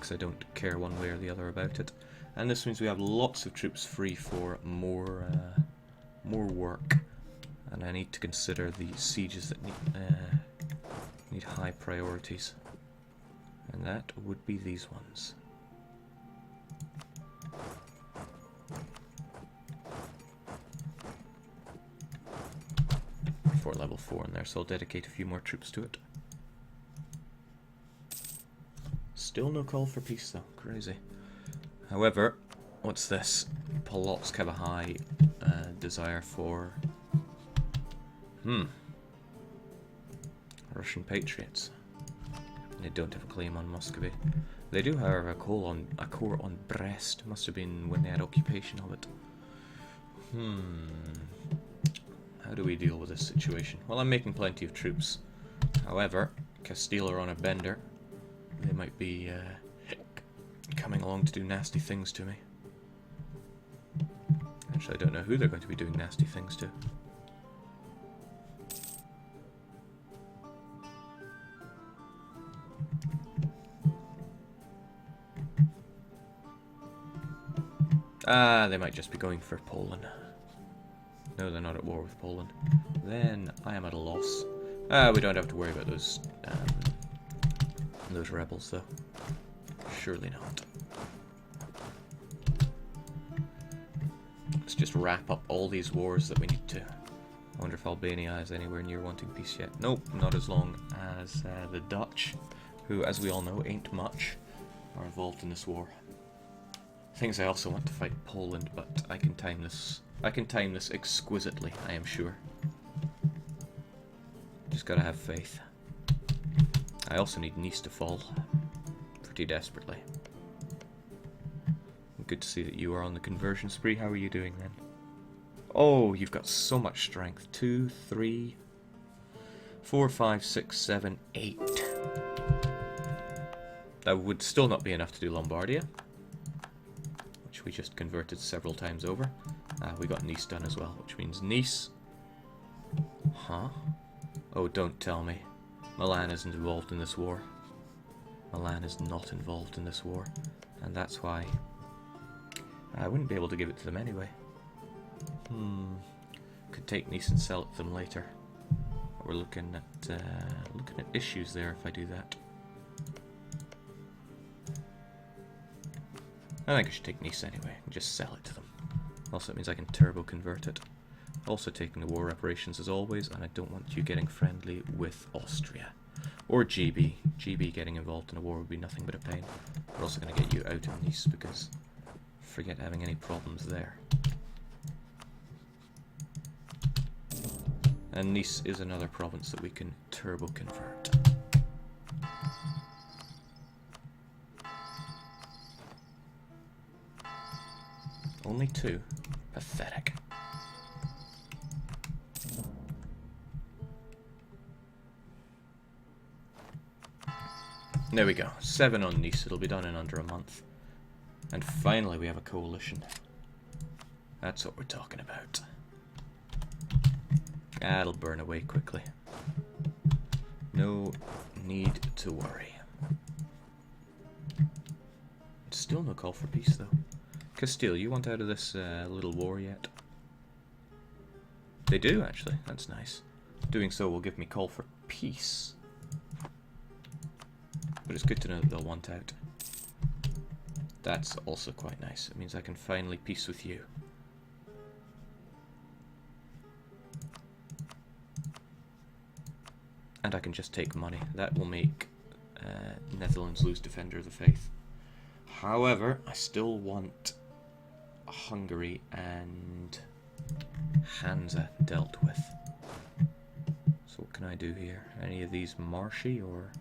because I don't care one way or the other about it. And this means we have lots of troops free for more work. And I need to consider the sieges that need high priorities. And that would be these ones. For level 4 in there, so I'll dedicate a few more troops to it. Still no call for peace though, crazy. However, what's this? Polotsk have a high desire for Russian patriots. They don't have a claim on Muscovy. They do, however, a core on Brest. Must have been when they had occupation of it. How do we deal with this situation? Well, I'm making plenty of troops. However, Castile are on a bender. They might be coming along to do nasty things to me. Actually, I don't know who they're going to be doing nasty things to. They might just be going for Poland. No, they're not at war with Poland. Then I am at a loss. We don't have to worry about those rebels, though. Surely not. Let's just wrap up all these wars that we need to. I wonder if Albania is anywhere near wanting peace yet. Nope, not as long as the Dutch, who, as we all know, ain't much, are involved in this war. Things I also want to fight Poland, but I can time this. I can time this exquisitely, I am sure. Just gotta have faith. I also need Nice to fall. Pretty desperately. Good to see that you are on the conversion spree. How are you doing then? Oh, you've got so much strength. 2, 3, 4, 5, 6, 7, 8. That would still not be enough to do Lombardia, which we just converted several times over. We got Nice done as well, which means Nice. Huh? Oh, don't tell me. Milan isn't involved in this war. Milan is not involved in this war. And that's why I wouldn't be able to give it to them anyway. Could take Nice and sell it to them later. But we're looking at issues there if I do that. I think I should take Nice anyway and just sell it to them. Also, it means I can turbo convert it. Also taking the war reparations as always, and I don't want you getting friendly with Austria. Or GB. GB getting involved in a war would be nothing but a pain. We're also going to get you out of Nice because forget having any problems there. And Nice is another province that we can turbo convert. Only 2? Pathetic. There we go. 7 on Nice. It'll be done in under a month. And finally we have a coalition. That's what we're talking about. That'll burn away quickly. No need to worry. Still no call for peace though. Castile, you want out of this little war yet? They do, actually. That's nice. Doing so will give me call for peace. But it's good to know that they'll want out. That's also quite nice. It means I can finally peace with you. And I can just take money. That will make Netherlands lose Defender of the Faith. However, I still want Hungary and Hansa dealt with. So what can I do here? Any of these marshy or...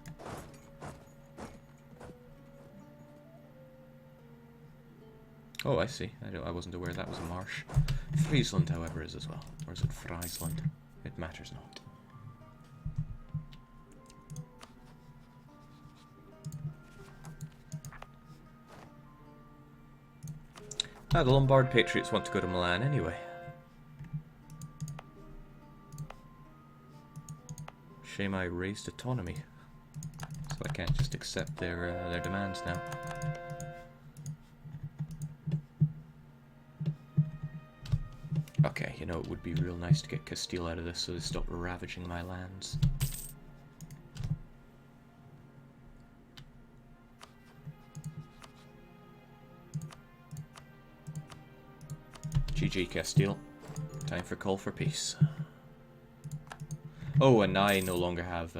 Oh, I see. I wasn't aware that was a marsh. Friesland, however, is as well. Or is it Friesland? It matters not. The Lombard Patriots want to go to Milan anyway. Shame I raised autonomy. So I can't just accept their demands now. Okay, you know, it would be real nice to get Castile out of this so they stop ravaging my lands. GG Castile. Time for call for peace. Oh, and I no longer have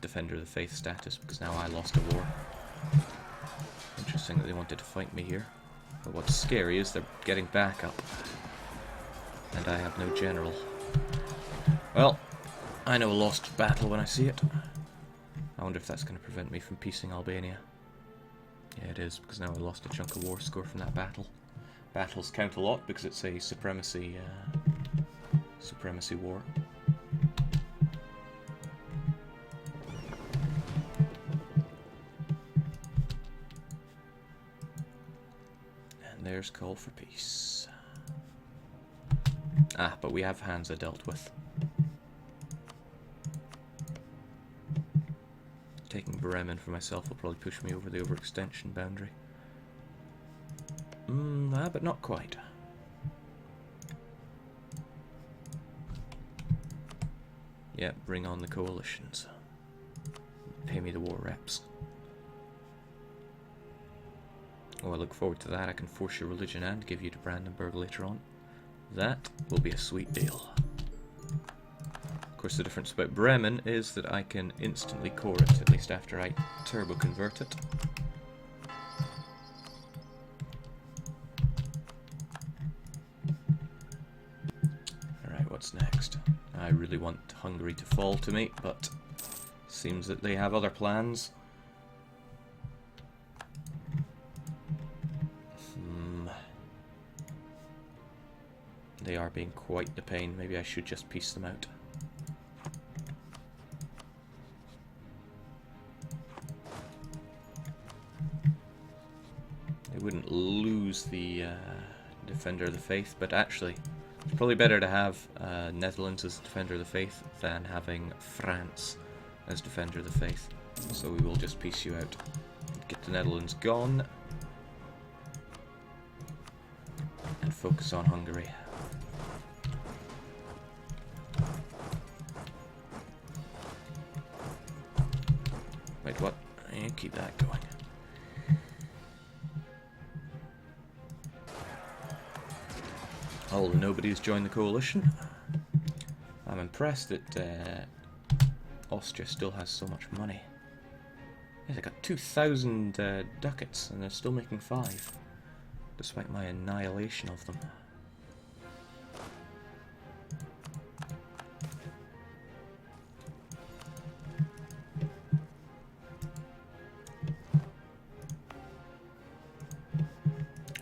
Defender of the Faith status because now I lost a war. Interesting that they wanted to fight me here. But what's scary is they're getting back up. And I have no general. Well, I know a lost battle when I see it. I wonder if that's going to prevent me from peacing Albania. Yeah, it is, because now I lost a chunk of war score from that battle. Battles count a lot because it's a supremacy war. And there's call for peace. Ah, but we have Hansa dealt with. Taking Bremen for myself will probably push me over the overextension boundary. But not quite. Yeah, bring on the coalitions. Pay me the war reps. Oh, I look forward to that. I can force your religion and give you to Brandenburg later on. That will be a sweet deal. Of course, the difference about Bremen is that I can instantly core it, at least after I turbo convert it. Alright, what's next? I really want Hungary to fall to me, but seems that they have other plans. They are being quite the pain. Maybe I should just piece them out. They wouldn't lose the Defender of the Faith, but actually it's probably better to have Netherlands as Defender of the Faith than having France as Defender of the Faith. So we will just piece you out. Get the Netherlands gone. And focus on Hungary. Wait, what? Yeah, keep that going. Oh, nobody's joined the coalition. I'm impressed that Austria still has so much money. Yeah, they got 2,000 ducats and they're still making 5, despite my annihilation of them.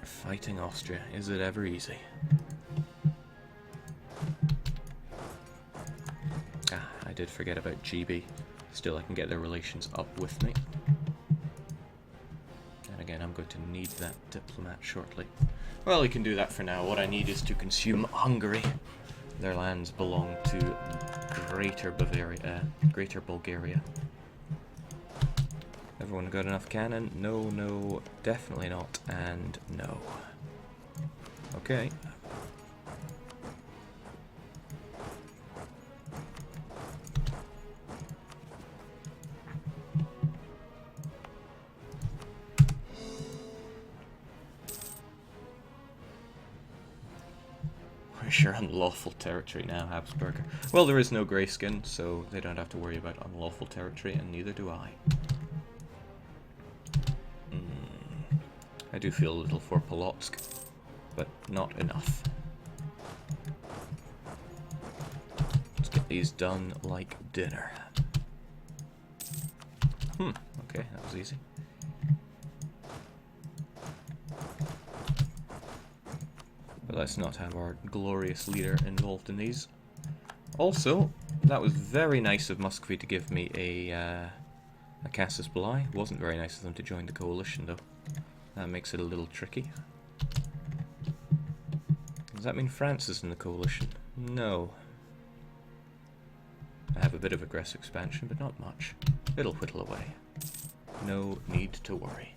Fighting Austria, is it ever easy? Ah, I did forget about GB. Still, I can get their relations up with me. And again, I'm going to need that diplomat shortly. Well, we can do that for now. What I need is to consume Hungary. Their lands belong to Greater Bulgaria. Everyone got enough cannon? No, no, definitely not, and no. Okay. We're sure unlawful territory now, Habsburger. Well, there is no grayskin, so they don't have to worry about unlawful territory, and neither do I. I do feel a little for Polotsk, but not enough. Let's get these done like dinner. Okay, that was easy. But let's not have our glorious leader involved in these. Also, that was very nice of Muscovy to give me a casus belli. Wasn't very nice of them to join the coalition, though. That makes it a little tricky. Does that mean France is in the coalition? No. I have a bit of aggressive expansion, but not much. It'll whittle away. No need to worry.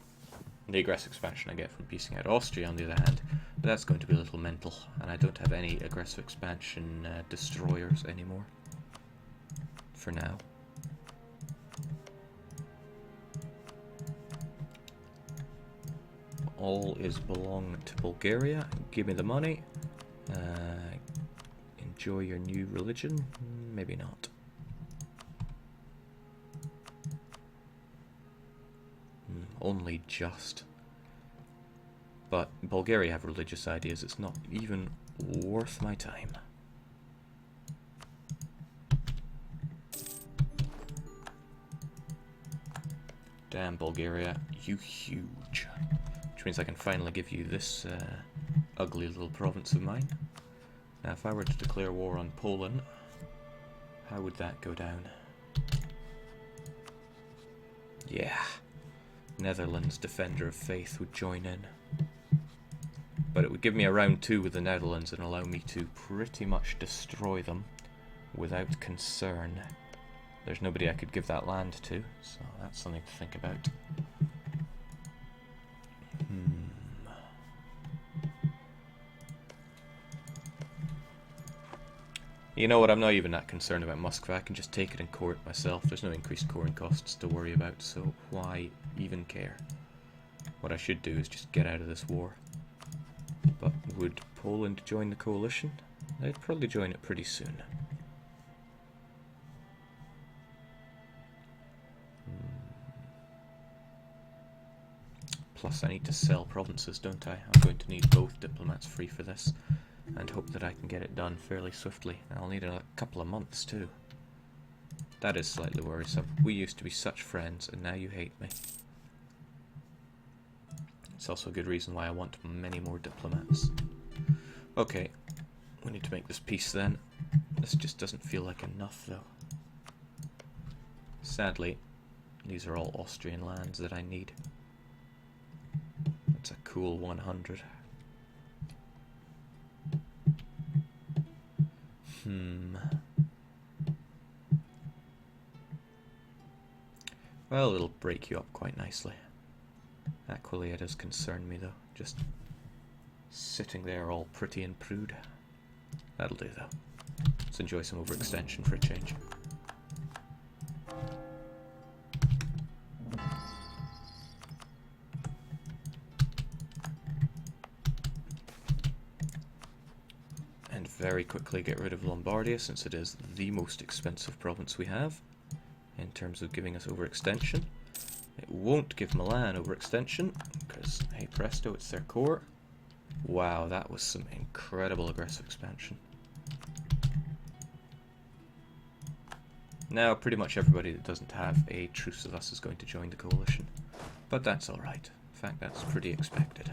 The aggressive expansion I get from piecing out Austria, on the other hand, but that's going to be a little mental, and I don't have any aggressive expansion destroyers anymore. For now. All is belong to Bulgaria. Give me the money. Enjoy your new religion? Maybe not. Only just. But Bulgaria have religious ideas. It's not even worth my time. Damn, Bulgaria, you huge. Which means I can finally give you this ugly little province of mine. Now, if I were to declare war on Poland, how would that go down? Yeah. Netherlands, Defender of Faith, would join in. But it would give me a round 2 with the Netherlands and allow me to pretty much destroy them without concern. There's nobody I could give that land to, so that's something to think about. You know what, I'm not even that concerned about Muscova. I can just take it and core it myself. There's no increased coring costs to worry about, so why even care? What I should do is just get out of this war. But would Poland join the coalition? They'd probably join it pretty soon. Plus I need to sell provinces, don't I? I'm going to need both diplomats free for this. And hope that I can get it done fairly swiftly. And I'll need a couple of months too. That is slightly worrisome. We used to be such friends, and now you hate me. It's also a good reason why I want many more diplomats. Okay, we need to make this peace then. This just doesn't feel like enough though. Sadly, these are all Austrian lands that I need. That's a cool 100. Well, it'll break you up quite nicely. Aquileia does concern me though, just sitting there all pretty and prude. That'll do though. Let's enjoy some overextension for a change. And very quickly get rid of Lombardia, since it is the most expensive province we have in terms of giving us overextension. It won't give Milan overextension because, hey presto, it's their core. Wow, that was some incredible aggressive expansion. Now pretty much everybody that doesn't have a truce with us is going to join the coalition. But that's alright. In fact, that's pretty expected.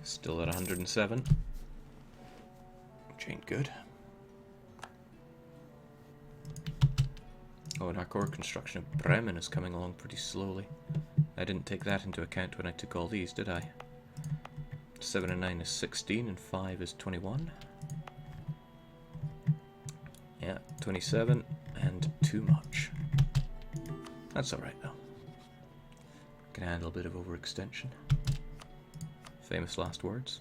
Still at 107. Which ain't good. Oh, and our core construction of Bremen is coming along pretty slowly. I didn't take that into account when I took all these, did I? 7 and 9 is 16, and 5 is 21. Yeah, 27, and too much. That's alright though. Can handle a bit of overextension. Famous last words.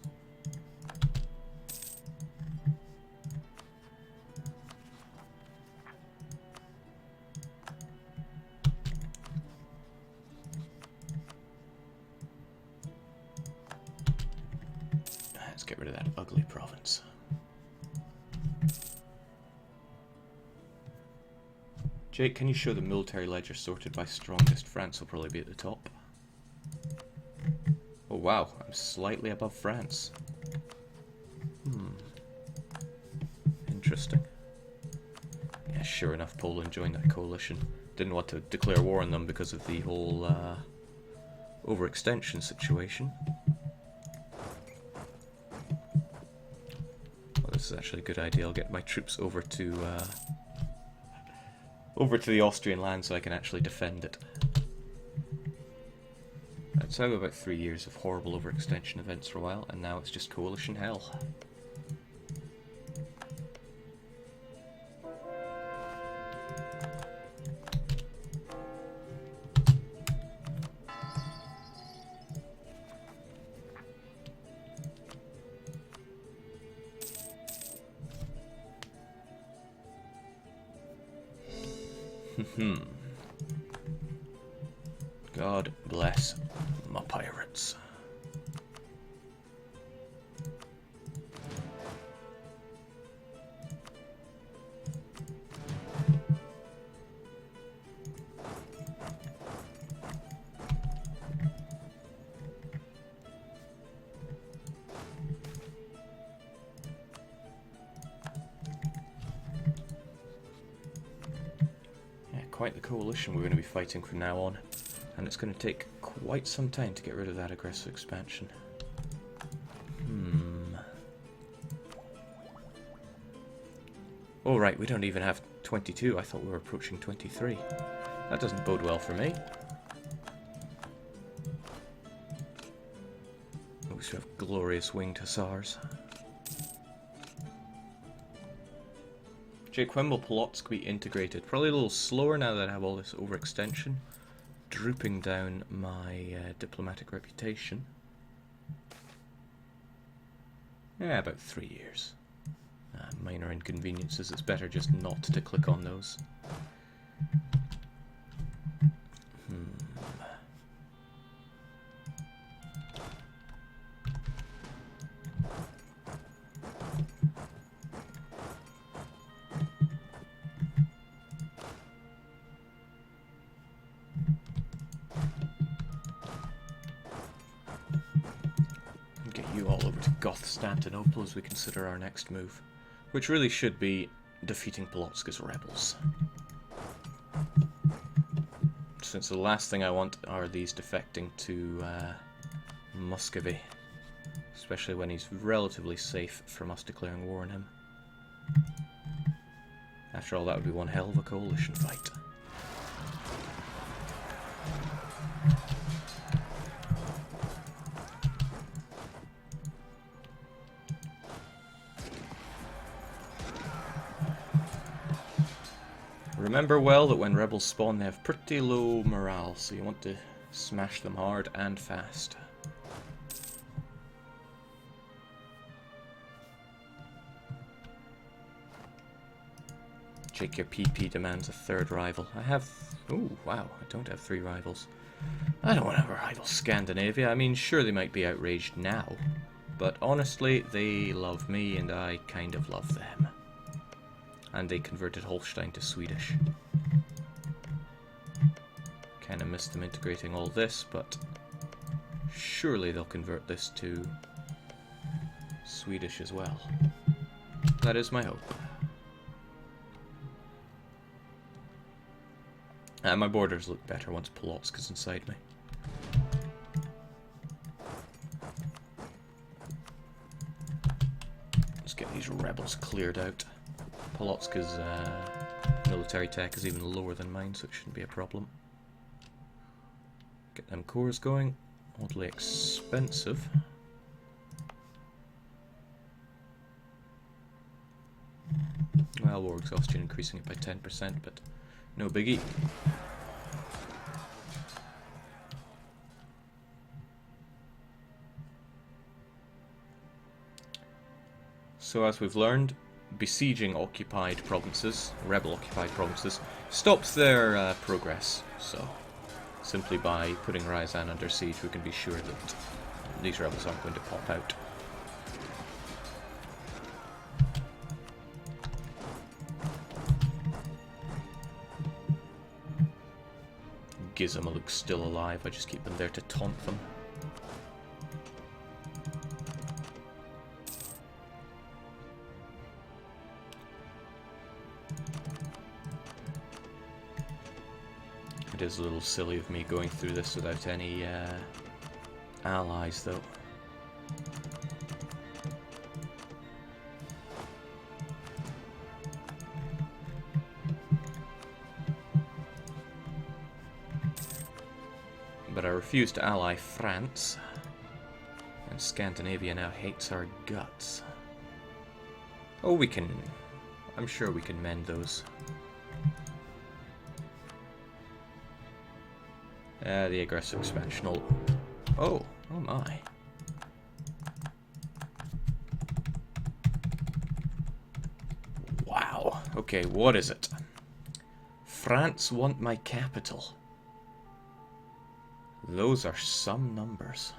Let's get rid of that ugly province. Jake, can you show the military ledger sorted by strongest? France will probably be at the top. Oh wow, I'm slightly above France. Interesting. Yeah, sure enough, Poland joined that coalition. Didn't want to declare war on them because of the whole overextension situation. Well, this is actually a good idea. I'll get my troops over to the Austrian land so I can actually defend it. So I have about 3 years of horrible overextension events for a while, and now it's just coalition hell. God bless my pirates. Quite the coalition we're going to be fighting from now on, and it's going to take quite some time to get rid of that aggressive expansion. Oh right, we don't even have 22. I thought we were approaching 23. That doesn't bode well for me. We should have glorious winged hussars. Jake, when will Polotsk be integrated? Probably a little slower now that I have all this overextension, drooping down my diplomatic reputation. Yeah, about 3 years. Minor inconveniences, it's better just not to click on those. Constantinople as we consider our next move, which really should be defeating Polotska's rebels. Since the last thing I want are these defecting to Muscovy, especially when he's relatively safe from us declaring war on him. After all, that would be one hell of a coalition fight. Remember well that when rebels spawn they have pretty low morale, so you want to smash them hard and fast. Jake, your PP demands a third rival. I have... oh wow, I don't have 3 rivals. I don't want to rival Scandinavia. I mean, sure they might be outraged now, but honestly, they love me and I kind of love them. And they converted Holstein to Swedish. Kind of missed them integrating all this, but surely they'll convert this to Swedish as well. That is my hope. My borders look better once Polotsk is inside me. Let's get these rebels cleared out. Polotska's military tech is even lower than mine, so it shouldn't be a problem. Get them cores going. Oddly expensive. Well, war exhaustion increasing it by 10%, but no biggie. So as we've learned, besieging occupied provinces, rebel-occupied provinces, stops their progress. So, simply by putting Ryazan under siege, we can be sure that these rebels aren't going to pop out. Gizmo looks still alive, I just keep them there to taunt them. It is a little silly of me going through this without any allies, though. But I refuse to ally France, and Scandinavia now hates our guts. Oh, we can... I'm sure we can mend those. The aggressive expansion will... Oh my. Wow. Okay, what is it? France want my capital. Those are some numbers.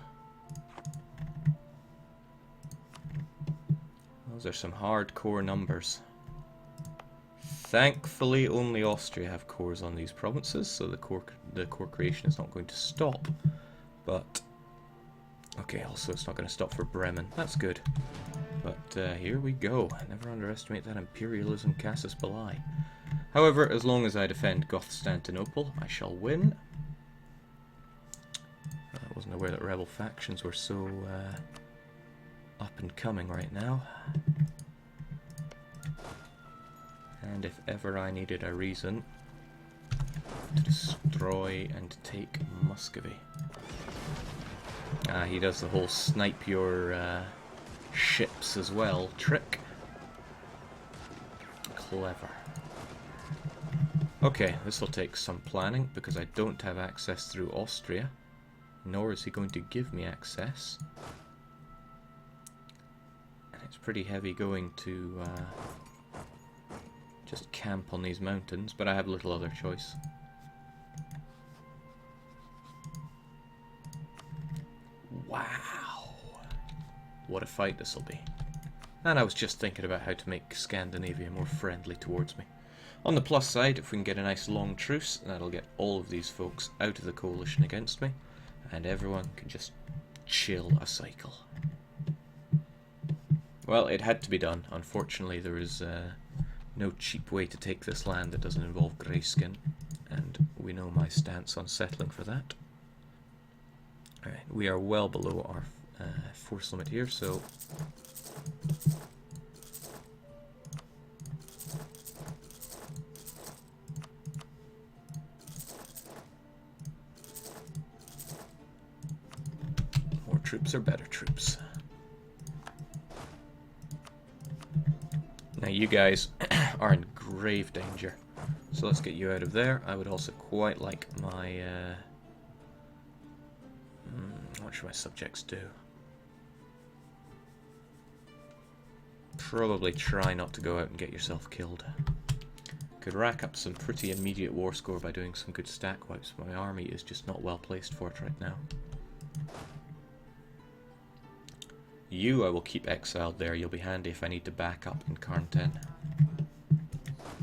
Those are some hardcore numbers. Thankfully, only Austria have cores on these provinces, so the core creation is not going to stop. But, okay, also it's not going to stop for Bremen. That's good. But here we go. Never underestimate that imperialism, Casus Belli. However, as long as I defend Constantinople, I shall win. I wasn't aware that rebel factions were so up and coming right now. And if ever I needed a reason to destroy and take Muscovy. He does the whole snipe your ships as well trick. Clever. Okay, this will take some planning because I don't have access through Austria, nor is he going to give me access. And it's pretty heavy going to just camp on these mountains, but I have little other choice. Wow! What a fight this will be. And I was just thinking about how to make Scandinavia more friendly towards me. On the plus side, if we can get a nice long truce, that'll get all of these folks out of the coalition against me, and everyone can just chill a cycle. Well, it had to be done. Unfortunately, there is no cheap way to take this land that doesn't involve Greyskin, and we know my stance on settling for that. Alright, we are well below our force limit here, so... more troops are better troops. Now you guys are in grave danger, so let's get you out of there. I would also quite like my... what should my subjects do? Probably try not to go out and get yourself killed. Could rack up some pretty immediate war score by doing some good stack wipes, but my army is just not well placed for it right now. You I will keep exiled there. You'll be handy if I need to back up in Karnten.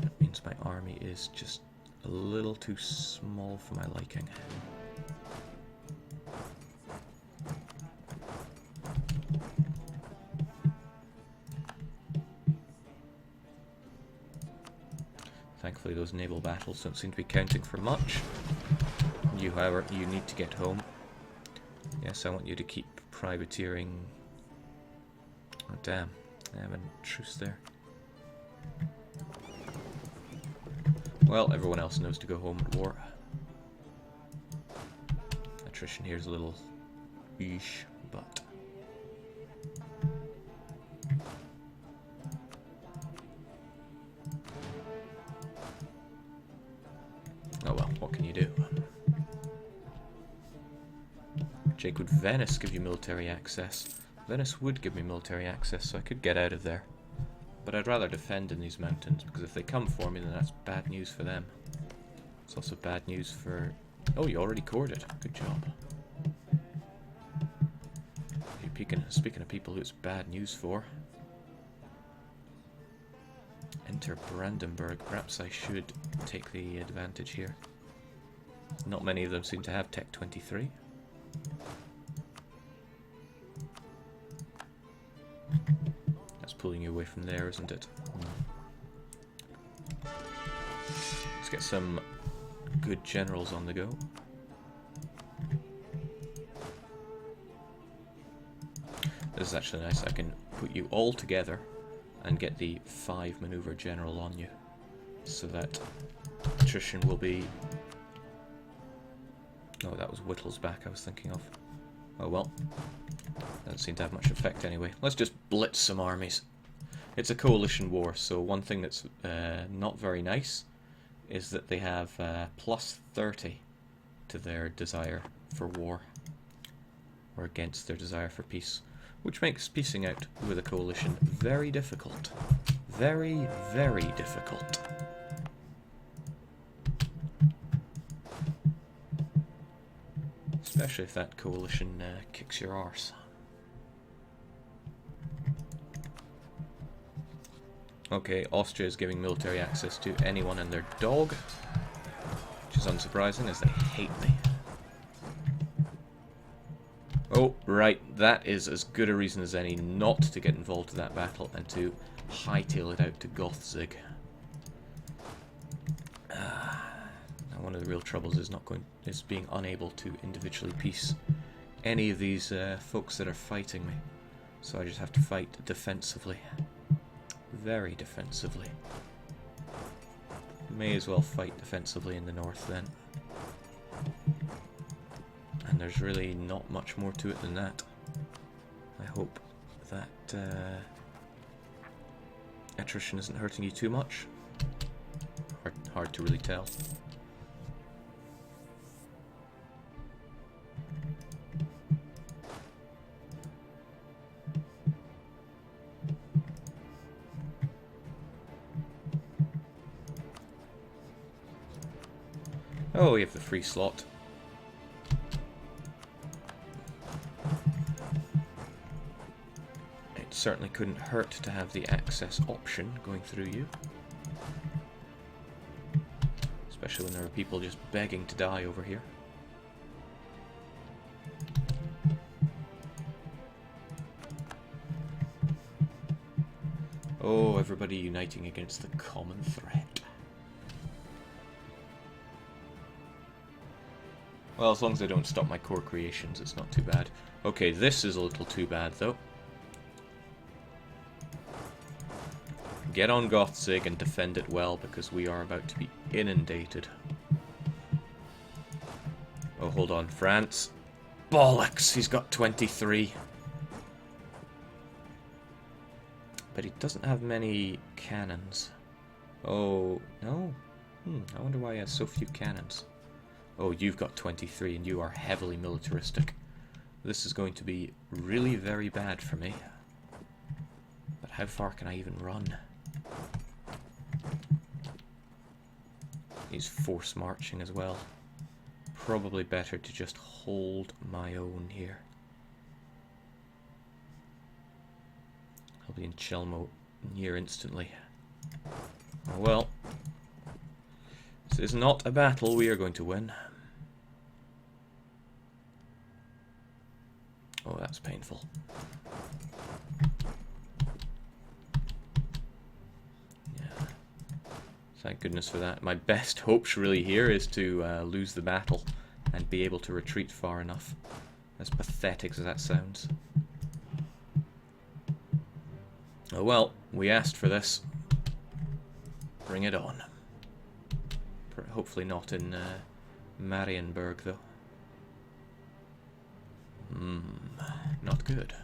That means my army is just a little too small for my liking. Thankfully those naval battles don't seem to be counting for much. You, however, you need to get home. Yes, I want you to keep privateering. Oh damn, I have a truce there. Well, everyone else knows to go home at war. Attrition here is a little eesh, but... oh well, what can you do? Jake, would Venice give you military access? Venice would give me military access, so I could get out of there. But I'd rather defend in these mountains, because if they come for me, then that's bad news for them. It's also bad news for... oh, you already cored it. Good job. Speaking of people who it's bad news for... enter Brandenburg. Perhaps I should take the advantage here. Not many of them seem to have Tech 23. That's pulling you away from there, isn't it? Let's get some good generals on the go. This is actually nice. I can put you all together and get the 5 maneuver general on you, so that attrition will be... oh, that was Whittle's back I was thinking of. Oh well. Doesn't seem to have much effect anyway. Let's just blitz some armies. It's a coalition war, so one thing that's not very nice is that they have plus 30 to their desire for war, or against their desire for peace, which makes piecing out with a coalition very difficult. Very, very difficult. Especially if that coalition kicks your arse. Okay, Austria is giving military access to anyone and their dog, which is unsurprising as they hate me. Oh, right, that is as good a reason as any not to get involved in that battle and to hightail it out to Gothzig. One of the real troubles is being unable to individually piece any of these folks that are fighting me. So I just have to fight defensively. Very defensively. May as well fight defensively in the north then. And there's really not much more to it than that. I hope that attrition isn't hurting you too much. Hard to really tell. Oh, we have the free slot. It certainly couldn't hurt to have the access option going through you. Especially when there are people just begging to die over here. Oh, everybody uniting against the common threat. Well, as long as I don't stop my core creations, it's not too bad. Okay, this is a little too bad, though. Get on Gothzig and defend it well, because we are about to be inundated. Oh, hold on. France. Bollocks! He's got 23. But he doesn't have many cannons. Oh, no? I wonder why he has so few cannons. Oh, you've got 23 and you are heavily militaristic. This is going to be really very bad for me. But how far can I even run? He's force marching as well. Probably better to just hold my own here. I'll be in Chelmo near instantly. Oh well. This is not a battle we are going to win. Oh, that's painful. Yeah. Thank goodness for that. My best hopes really here is to lose the battle and be able to retreat far enough. As pathetic as that sounds. Oh well, we asked for this. Bring it on. Hopefully not in Marienburg, though. Not good.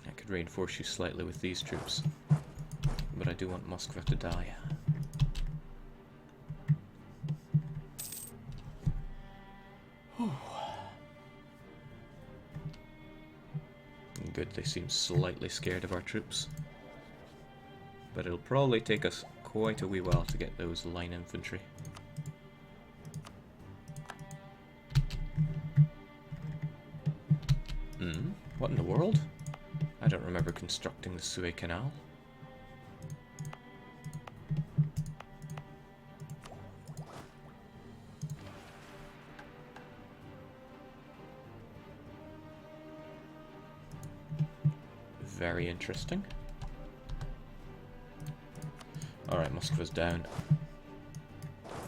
I could reinforce you slightly with these troops, but I do want Moskva to die. Good, they seem slightly scared of our troops. But it'll probably take us quite a wee while to get those line infantry. What in the world? I don't remember constructing the Suez Canal. Very interesting. Alright, Moskva's down.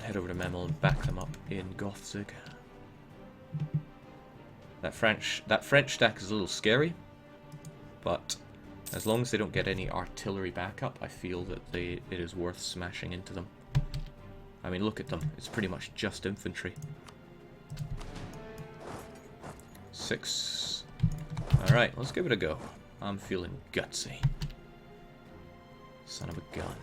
Head over to Memel and back them up in Gothzig. That French stack is a little scary, but as long as they don't get any artillery backup, I feel that it is worth smashing into them. I mean, look at them. It's pretty much just infantry. 6. Alright, let's give it a go. I'm feeling gutsy. Son of a gun.